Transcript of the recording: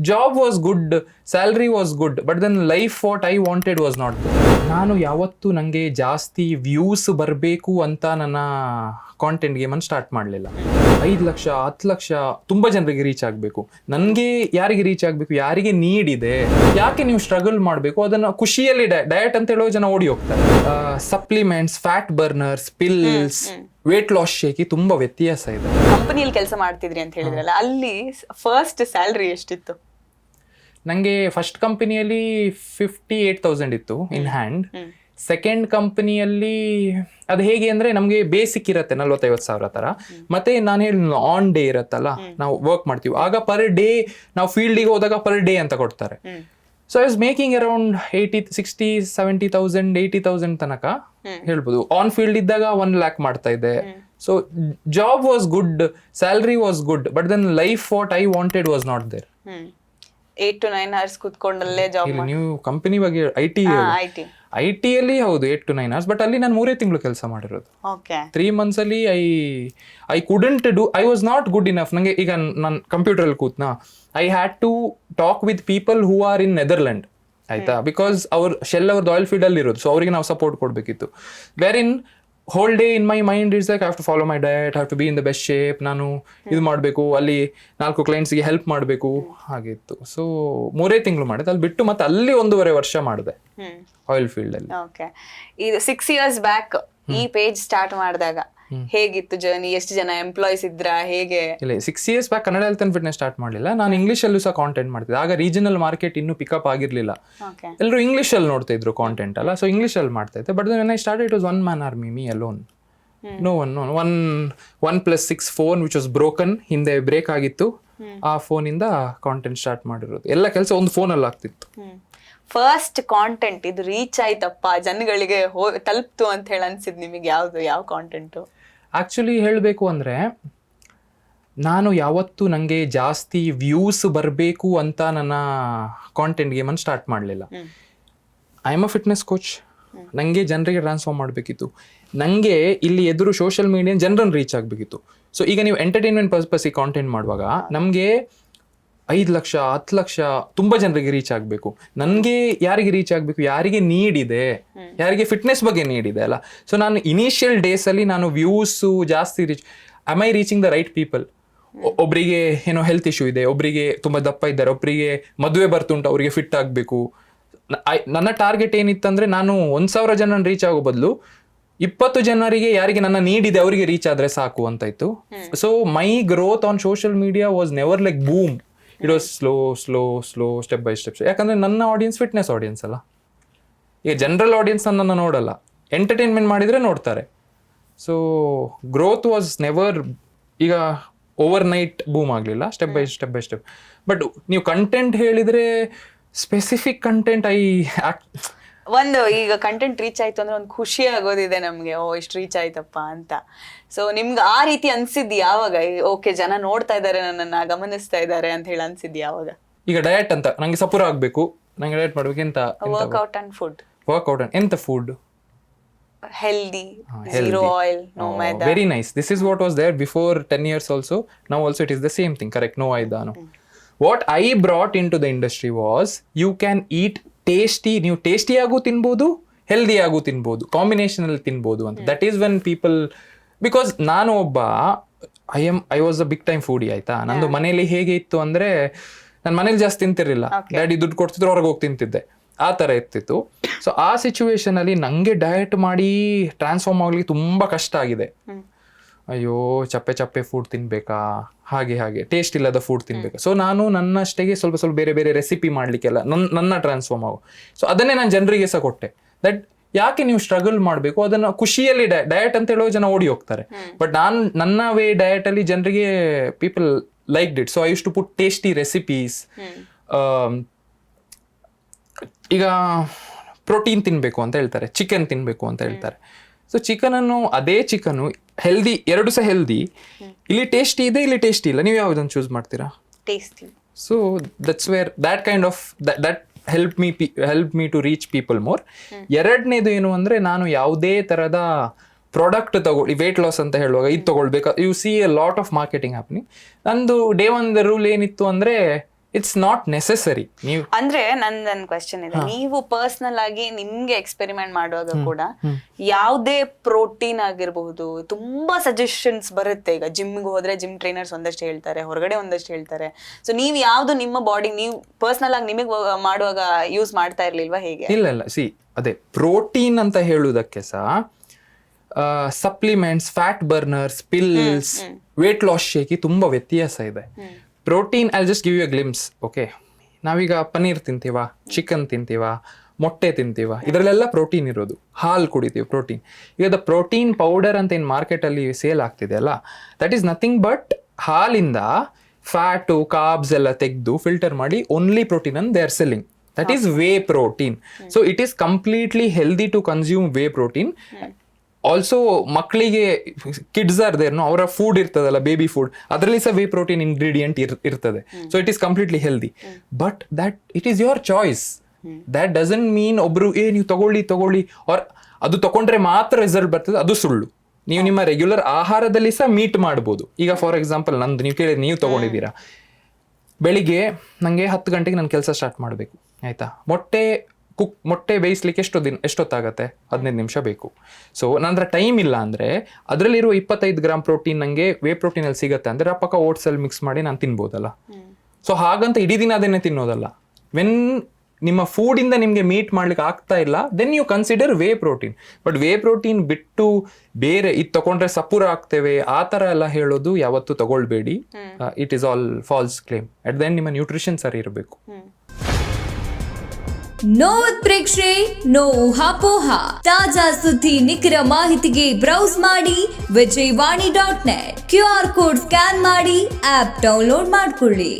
Job was good, salary was good, but then life what I wanted was not good. ನಾನು ಯಾವತ್ತೂ ನನಗೆ ಜಾಸ್ತಿ views ಬರಬೇಕು ಅಂತ ನನ್ನ ಕಾಂಟೆಂಟ್ ಗೇಮನ್ನು ಸ್ಟಾರ್ಟ್ ಮಾಡಲಿಲ್ಲ. 5 ಲಕ್ಷ 10 ಲಕ್ಷ ತುಂಬ ಜನರಿಗೆ ರೀಚ್ ಆಗಬೇಕು, ನನಗೆ ಯಾರಿಗೆ ರೀಚ್ ಆಗಬೇಕು, ಯಾರಿಗೆ ನೀಡ್ ಇದೆ, ಯಾಕೆ ನೀವು ಸ್ಟ್ರಗಲ್ ಮಾಡಬೇಕು, ಅದನ್ನು ಖುಷಿಯಲ್ಲಿ ಡಯಟ್ ಅಂತ ಹೇಳೋ ಜನ ಓಡಿ ಹೋಗ್ತಾರೆ. Supplements, fat burners, pills, weight loss shaky ತುಂಬ ವ್ಯತ್ಯಾಸ ಇದೆ. ಕಂಪನಿಯಲ್ಲಿ ಕೆಲಸ ಮಾಡ್ತಿದ್ರಿ ಅಂತ ಹೇಳಿದ್ರಲ್ಲ, ಅಲ್ಲಿ ಫಸ್ಟ್ ಸ್ಯಾಲ್ರಿ ಎಷ್ಟಿತ್ತು? ನನಗೆ ಫಸ್ಟ್ ಕಂಪನಿಯಲ್ಲಿ 58,000 ಇತ್ತು ಇನ್ ಹ್ಯಾಂಡ್. ಸೆಕೆಂಡ್ ಕಂಪನಿಯಲ್ಲಿ ಅದು ಹೇಗೆ ಅಂದರೆ ನಮಗೆ ಬೇಸಿಕ್ ಇರುತ್ತೆ 40,000-50,000 ಥರ. ಮತ್ತೆ ನಾನು ಹೇಳಿ ಆನ್ ಡೇ ಇರುತ್ತಲ್ಲ, ನಾವು ವರ್ಕ್ ಮಾಡ್ತೀವಿ, ಆಗ ಪರ್ ಡೇ ನಾವು ಫೀಲ್ಡಿಗೆ ಹೋದಾಗ ಪರ್ ಡೇ ಅಂತ ಕೊಡ್ತಾರೆ. So I was making around 60, 70,000, 80,000 ತನಕ ಹೇಳ್ಬೋದು. ಆನ್ ಫೀಲ್ಡ್ ಇದ್ದಾಗ 1 lakh ಮಾಡ್ತಾ ಇದ್ದೆ. So job was good, salary was good, but then life what I wanted was not there. 8 to 9 hours ಕೂತ್ಕೊಂಡಲ್ಲೇ ಜಾಬ್. ನೀವು ಕಂಪನಿ ಬಗ್ಗೆ ಐ ಟಿಯಲ್ಲಿ ಹೌದು 8 to 9 hours, ಬಟ್ ಅಲ್ಲಿ ನಾನು 3 ತಿಂಗಳು ಕೆಲಸ ಮಾಡಿರೋದು. 3 months ಅಲ್ಲಿ I couldn't do, I was not good enough. ನನಗೆ ಈಗ ನಾನು ಕಂಪ್ಯೂಟರಲ್ಲಿ ಕೂತ್ನಾ, I had to talk with people who are in Netherland, ಆಯ್ತಾ, ಬಿಕಾಸ್ ಅವ್ರದ್ದು ಆಯಿಲ್ ಫೀಲ್ಡ್ ಅಲ್ಲಿ ಇರೋದು. ಸೊ ಅವರಿಗೆ ನಾವು ಸಪೋರ್ಟ್ ಕೊಡಬೇಕಿತ್ತು. Where in whole day in my mind is like I have to follow my diet, have to be in the best shape, ನಾನು ಇದು ಮಾಡಬೇಕು, ಅಲ್ಲಿ 4 ಕ್ಲೈಂಟ್ಸ್ಗೆ ಹೆಲ್ಪ್ ಮಾಡಬೇಕು, ಹಾಗಿತ್ತು. ಸೊ 3 ತಿಂಗಳು ಮಾಡಿದೆ, ಅಲ್ಲಿ ಬಿಟ್ಟು ಮತ್ತೆ ಅಲ್ಲಿ 1.5 ವರ್ಷ ಮಾಡಿದೆ ಆಯಿಲ್ ಫೀಲ್ಡ್ ಅಲ್ಲಿ. ಓಕೆ, ಇದು 6 years ಬ್ಯಾಕ್ ಈ ಪೇಜ್ ಸ್ಟಾರ್ಟ್ ಮಾಡಿದಾಗ ಹೇಗಿತ್ತು ಜರ್ನಿ? ಎಷ್ಟು ಜನ ಎಂಪ್ಲಾಯ್ಸ್ ಇದ್ರ, ಹೇಗೆ? ಇಲ್ಲ, 6 years back Kannada health and fitness start ಮಾಡಲಿಲ್ಲ, ನಾನು ಇಂಗ್ಲೀಷಲ್ಲೂ ಸಹ ಕಾಂಟೆಂಟ್ ಮಾಡ್ತಿದ್ದೆ. ಆಗ ರೀಜನಲ್ ಮಾರ್ಕೆಟ್ ಇನ್ನೂ ಪಿಕಪ್ ಆಗಿರಲಿಲ್ಲ, ಎಲ್ಲರೂ ಇಂಗ್ಲೀಷಲ್ಲಿ ನೋಡ್ತಾ ಇದ್ರು ಕಾಂಟೆಂಟ್ ಅಲ್ಲ, ಸೊ ಇಂಗ್ಲೀಷಲ್ಲಿ ಮಾಡ್ತಾ ಇದ್ದೆ. But when I start it was one man army, me alone. No one 1+6 phone which was broken, ಹಿಂದೆ ಬ್ರೇಕ್ ಆಗಿತ್ತು, ಆ ಫೋನಿಂದ ಕಾಂಟೆಂಟ್ ಸ್ಟಾರ್ಟ್ ಮಾಡಿರೋದು. ಎಲ್ಲ ಕೆಲಸ ಒಂದು ಫೋನಲ್ಲಿ ಆಗ್ತಿತ್ತು. ಫಸ್ಟ್ ಕಾಂಟೆಂಟ್ ಇದು ರೀಚ್ ಆಯ್ತಪ್ಪ, ಜನಗಳಿಗೆ ತಲುಪ್ತು ಅಂತ ಹೇಳಿ ಅನ್ಸಿದ್ ನಿಮಗೆ ಯಾವ್ದು? ಯಾವ ಕಾಂಟೆಂಟು? ಆ್ಯಕ್ಚುಲಿ ಹೇಳಬೇಕು ಅಂದರೆ, ನಾನು ಯಾವತ್ತೂ ನನಗೆ ಜಾಸ್ತಿ ವ್ಯೂಸ್ ಬರಬೇಕು ಅಂತ ನನ್ನ ಕಾಂಟೆಂಟ್ ಗೇಮನ್ನು ಸ್ಟಾರ್ಟ್ ಮಾಡಲಿಲ್ಲ. I am a fitness coach, ನನಗೆ ಜನರಿಗೆ ಟ್ರಾನ್ಸ್ಫಾರ್ಮ್ ಮಾಡಬೇಕಿತ್ತು. ನನಗೆ ಇಲ್ಲಿ ಎದುರು ಸೋಷಿಯಲ್ ಮೀಡಿಯಾ ಜನರನ್ನು ರೀಚ್ ಆಗಬೇಕಿತ್ತು. ಸೊ ಈಗ ನೀವು ಎಂಟರ್ಟೈನ್ಮೆಂಟ್ ಪರ್ಪಸ್ಸಿಗೆ ಕಾಂಟೆಂಟ್ ಮಾಡುವಾಗ ನಮಗೆ 5 ಲಕ್ಷ 10 ಲಕ್ಷ ತುಂಬ ಜನರಿಗೆ ರೀಚ್ ಆಗಬೇಕು, ನನಗೆ ಯಾರಿಗೆ ರೀಚ್ ಆಗಬೇಕು, ಯಾರಿಗೆ ನೀಡ್ ಇದೆ, ಯಾರಿಗೆ ಫಿಟ್ನೆಸ್ ಬಗ್ಗೆ ನೀಡ್ ಇದೆ ಅಲ್ಲ. ಸೊ ನಾನು ಇನಿಷಿಯಲ್ ಡೇಸಲ್ಲಿ ನಾನು ವ್ಯೂಸು ಜಾಸ್ತಿ I reaching the right people. ಒಬ್ಬರಿಗೆ ಏನೋ ಹೆಲ್ತ್ ಇಶ್ಯೂ ಇದೆ, ಒಬ್ಬರಿಗೆ ತುಂಬ ದಪ್ಪ ಇದ್ದಾರೆ, ಒಬ್ಬರಿಗೆ ಮದುವೆ ಬರ್ತುಂಟು, ಅವರಿಗೆ ಫಿಟ್ ಆಗಬೇಕು. ನನ್ನ ಟಾರ್ಗೆಟ್ ಏನಿತ್ತಂದರೆ, ನಾನು 1,000 ಜನರನ್ನು ರೀಚ್ ಆಗೋ ಬದಲು 20 ಜನರಿಗೆ ಯಾರಿಗೆ ನನ್ನ ನೀಡ್ ಇದೆ ಅವರಿಗೆ ರೀಚ್ ಆದರೆ ಸಾಕು ಅಂತ ಇತ್ತು. So my growth on social media was never like boom, it was slow step by step. ಯಾಕಂದರೆ ನನ್ನ ಆಡಿಯನ್ಸ್ ಫಿಟ್ನೆಸ್ ಆಡಿಯನ್ಸ್ ಅಲ್ಲ. ಈಗ ಜನರಲ್ ಆಡಿಯನ್ಸ್ ನನ್ನನ್ನು ನೋಡಲ್ಲ, ಎಂಟರ್ಟೈನ್ಮೆಂಟ್ ಮಾಡಿದರೆ ನೋಡ್ತಾರೆ. ಸೊ ಗ್ರೋತ್ ವಾಸ್ ನೆವರ್, ಈಗ ಓವರ್ ನೈಟ್ ಬೂಮ್ ಆಗಲಿಲ್ಲ, ಸ್ಟೆಪ್ ಬೈ ಸ್ಟೆಪ್. ಬಟ್ ನೀವು ಕಂಟೆಂಟ್ ಹೇಳಿದರೆ ಸ್ಪೆಸಿಫಿಕ್ ಕಂಟೆಂಟ್ ಒಂದು ಈಗ ಕಂಟೆಂಟ್ ರೀಚ್ ಆಯ್ತು ಅಂದ್ರೆ ಒಂದು ಖುಷಿ ಆಗೋದಿದೆ ನಮ್ಗೆ, ಓ ಇಷ್ಟು ರೀಚ್ ಆಯ್ತಪ್ಪ ಅಂತ. ಸೊ ನಿಮ್ಗೆ ಆ ರೀತಿ ಅನ್ಸಿದ್ದು ಯಾವಾಗ? ಓಕೆ, ಜನ ನೋಡ್ತಾ ಇದ್ದಾರೆ, ನನ್ನನ್ನ ಗಮನಿಸ್ತಾ ಇದ್ದಾರೆ ಅಂತ ಹೇಳಿ ಅನ್ಸಿದ್ದು ಯಾವಾಗ? ಈಗ ಡಯಟ್ ಅಂತ ನಂಗೆ ಸಪೂರ ಆಗ್ಬೇಕು, ನಂಗೆ ಡಯಟ್ ಮಾಡ್ಬೇಕು, ಎಂತ workout and food. Workout and ಎಂತ food? Healthy, zero oil, no maida. Very nice. This is what was there before 10 years also. Now also it is the same thing, correct? No maida, no. What I brought into the industry was you can eat tasty, ನೀವು tasty ಆಗು ತಿನ್ಬೋದು, healthy ಆಗು ತಿನ್ಬೋದು, ಕಾಂಬಿನೇಷನಲ್ಲಿ ತಿನ್ಬೋದು ಅಂತ. That is when people, because ನಾನು ಒಬ್ಬ I was a big time foodie, ಆಯ್ತಾ. ನಂದು ಮನೇಲಿ ಹೇಗೆ ಇತ್ತು ಅಂದರೆ, ನಾನು ಮನೇಲಿ ಜಾಸ್ತಿ ತಿಂತಿರಲಿಲ್ಲ, ಡ್ಯಾಡಿ ದುಡ್ಡು ಕೊಡ್ತಿದ್ರು, ಹೊರಗೆ ಹೋಗಿ ತಿಂತಿದ್ದೆ, ಆ ಥರ ಇರ್ತಿತ್ತು. ಸೊ ಆ ಸಿಚುವೇಶನಲ್ಲಿ ನನಗೆ ಡಯಟ್ ಮಾಡಿ ಟ್ರಾನ್ಸ್ಫಾರ್ಮ್ ಆಗಲಿಕ್ಕೆ ತುಂಬ ಕಷ್ಟ ಆಗಿದೆ. ಅಯ್ಯೋ, ಚಪ್ಪೆ ಫುಡ್ ತಿನ್ಬೇಕಾ, ಹಾಗೆ ಟೇಸ್ಟ್ ಇಲ್ಲದ ಫುಡ್ ತಿನ್ಬೇಕಾ. ಸೊ ನಾನು ನನ್ನಷ್ಟೇ ಸ್ವಲ್ಪ ಬೇರೆ ರೆಸಿಪಿ ಮಾಡಲಿಕ್ಕೆಲ್ಲ ನನ್ನ ಟ್ರಾನ್ಸ್ಫಾರ್ಮ್ ಆಗು. ಸೊ ಅದನ್ನೇ ನಾನು ಜನರಿಗೆ ಸಹ ಕೊಟ್ಟೆ, ದಟ್ ಯಾಕೆ ನೀವು ಸ್ಟ್ರಗಲ್ ಮಾಡಬೇಕು, ಅದನ್ನು ಖುಷಿಯಲ್ಲಿ ಡಯಟ್ ಅಂತ ಹೇಳೋ ಜನ ಓಡಿ ಹೋಗ್ತಾರೆ. ಬಟ್ ನನ್ನ ವೇ ಡಯಟಲ್ಲಿ ಜನರಿಗೆ people liked it. So I use to put tasty recipes. ಈಗ ಪ್ರೋಟೀನ್ ತಿನ್ನಬೇಕು ಅಂತ ಹೇಳ್ತಾರೆ, ಚಿಕನ್ ತಿನ್ನಬೇಕು ಅಂತ ಹೇಳ್ತಾರೆ. ಸೊ ಚಿಕನನ್ನು, ಅದೇ ಚಿಕನ್ನು ಹೆಲ್ದಿ, 2 ಸಹ ಹೆಲ್ದಿ, ಇಲ್ಲಿ ಟೇಸ್ಟಿ ಇದೆ, ಇಲ್ಲಿ ಟೇಸ್ಟಿ ಇಲ್ಲ, ನೀವು ಯಾವುದನ್ನು ಚೂಸ್ ಮಾಡ್ತೀರಾ? Tasty. So that's where that kind of that help me to reach people more. ಎರಡನೇದು ಏನು ಅಂದರೆ, ನಾನು ಯಾವುದೇ ಥರದ ಪ್ರಾಡಕ್ಟ್ ತಗೊಳ್ಳಿ, ವೇಟ್ ಲಾಸ್ ಅಂತ ಹೇಳುವಾಗ ಇದು ತೊಗೊಳ್ಬೇಕು, U C A lot of marketing happening. ನಂದು ಡೇ 1 ರೂಲ್ ಏನಿತ್ತು ಅಂದರೆ, ಇಟ್ಸ್ ನಾಟ್ ನೆಸೆಸರಿ. ನೀವು ಅಂದ್ರೆ ನನ್ ಕ್ವೆಶ್ಚನ್ ಇದೆ, ನೀವು ಪರ್ಸನಲ್ ಆಗಿ ನಿಮ್ಗೆ ಎಕ್ಸ್ಪೆರಿಮೆಂಟ್ ಮಾಡುವಾಗ ಕೂಡ ಯಾವ್ದೇ ಪ್ರೋಟೀನ್ ಆಗಿರಬಹುದು, ತುಂಬಾ ಸಜೆಷನ್ಸ್ ಬರುತ್ತೆ. ಈಗ ಜಿಮ್ಗೆ ಹೋದ್ರೆ ಜಿಮ್ ಟ್ರೈನರ್ಸ್ ಒಂದಷ್ಟು ಹೇಳ್ತಾರೆ, ಹೊರಗಡೆ ಒಂದಷ್ಟು ಹೇಳ್ತಾರೆ. ಸೊ ನೀವ್ ಯಾವ್ದು ನಿಮ್ಮ ಬಾಡಿ ನೀವು ಪರ್ಸನಲ್ ಆಗಿ ನಿಮಗೆ ಮಾಡುವಾಗ ಯೂಸ್ ಮಾಡ್ತಾ ಇರ್ಲಿಲ್ವಾ, ಹೇಗೆ? ಇಲ್ಲ ಸಿ ಅದೇ ಪ್ರೋಟೀನ್ ಅಂತ ಹೇಳುವುದಕ್ಕೆ ಸಹ supplements, fat burners, pills, weight loss ಶೇಕಿ ತುಂಬಾ ವ್ಯತ್ಯಾಸ ಇದೆ. Protein I just give you a glimpse. Okay, ನಾವೀಗ ಪನ್ನೀರ್ ತಿಂತೀವ, ಚಿಕನ್ ತಿಂತೀವ, ಮೊಟ್ಟೆ ತಿಂತೀವ, ಇದರಲ್ಲೆಲ್ಲ ಪ್ರೋಟೀನ್ ಇರೋದು. ಹಾಲು ಕುಡಿತೀವಿ, ಪ್ರೋಟೀನ್. ಈಗ ದ ಪ್ರೋಟೀನ್ ಪೌಡರ್ ಅಂತ ಏನು ಮಾರ್ಕೆಟಲ್ಲಿ ಸೇಲ್ ಆಗ್ತಿದೆ ಅಲ್ಲ, ದಟ್ ಈಸ್ ನಥಿಂಗ್ ಬಟ್ ಹಾಲಿಂದ ಫ್ಯಾಟು, ಕಾರ್ಬ್ಸ್ ಎಲ್ಲ ತೆಗೆದು ಫಿಲ್ಟರ್ ಮಾಡಿ ಓನ್ಲಿ ಪ್ರೋಟೀನ್ ಅನ್ನು they are selling. That is whey protein. So it is completely healthy to consume whey protein. Also ಮಕ್ಕಳಿಗೆ ಕಿಡ್ಸ್ ಆರ್ ದೇರ್ನು ಅವರ ಫುಡ್ ಇರ್ತದಲ್ಲ, ಬೇಬಿ ಫುಡ್, ಅದರಲ್ಲಿ ಸಹ ವೇ ಪ್ರೋಟೀನ್ ಇಂಗ್ರೀಡಿಯಂಟ್ ಇರ್ತದೆ. So it is completely healthy. But that it is your choice. That doesn't mean ಒಬ್ರು ನೀವು ತಗೊಳ್ಳಿ ಆರ್ ಅದು ತಗೊಂಡ್ರೆ ಮಾತ್ರ ರಿಸಲ್ಟ್ ಬರ್ತದೆ, ಅದು ಸುಳ್ಳು. ನೀವು ನಿಮ್ಮ ರೆಗ್ಯುಲರ್ ಆಹಾರದಲ್ಲಿ ಸಹ ಮೀಟ್ ಮಾಡ್ಬೋದು. ಈಗ ಫಾರ್ ಎಕ್ಸಾಂಪಲ್ ನಂದು ನೀವು ಕೇಳಿದ್ರೆ, ನೀವು ತಗೊಂಡಿದ್ದೀರಾ, ಬೆಳಿಗ್ಗೆ ನನಗೆ 10 ಗಂಟೆಗೆ ನನ್ನ ಕೆಲಸ ಸ್ಟಾರ್ಟ್ ಮಾಡಬೇಕು, ಆಯ್ತಾ? ಮೊಟ್ಟೆ ಬೇಯಿಸ್ಲಿಕ್ಕೆ ಎಷ್ಟೊತ್ತಾಗತ್ತೆ? 15 ನಿಮಿಷ ಬೇಕು. ಸೊ ನಂತರ ಟೈಮ್ ಇಲ್ಲ ಅಂದರೆ ಅದರಲ್ಲಿರುವ 25 ಗ್ರಾಮ್ ಪ್ರೋಟೀನ್ ನನಗೆ ವೇ ಪ್ರೋಟೀನಲ್ಲಿ ಸಿಗುತ್ತೆ ಅಂದರೆ ಆ ಪಕ್ಕ ಓಟ್ಸಲ್ಲಿ ಮಿಕ್ಸ್ ಮಾಡಿ ನಾನು ತಿನ್ಬೋದಲ್ಲ. ಸೊ ಹಾಗಂತ ಇಡೀ ದಿನ ಅದನ್ನೇ ತಿನ್ನೋದಲ್ಲ. ವೆನ್ ನಿಮ್ಮ ಫೂಡಿಂದ ನಿಮಗೆ ಮೀಟ್ ಮಾಡ್ಲಿಕ್ಕೆ ಆಗ್ತಾ ಇಲ್ಲ, then you consider whey protein. But whey protein ಬಿಟ್ಟು ಬೇರೆ ಇದು ತಗೊಂಡ್ರೆ ಸಪೂರ ಆಗ್ತೇವೆ ಆ ಥರ ಎಲ್ಲ ಹೇಳೋದು ಯಾವತ್ತೂ ತಗೊಳ್ಬೇಡಿ. It is all false claim. At the end ನಿಮ್ಮ ನ್ಯೂಟ್ರಿಷನ್ ಸರಿ ಇರಬೇಕು. ನೋ ಉತ್ಪ್ರೇಕ್ಷೆ, ನೋ ಊಹಾಪೋಹ. ತಾಜಾ ಸುದ್ದಿ, ನಿಖರ ಮಾಹಿತಿಗೆ ಬ್ರೌಸ್ ಮಾಡಿ ವಿಜಯವಾಣಿ.net. QR ಕೋಡ್ ಸ್ಕ್ಯಾನ್ ಮಾಡಿ ಆಪ್ ಡೌನ್ಲೋಡ್ ಮಾಡ್ಕೊಳ್ಳಿ.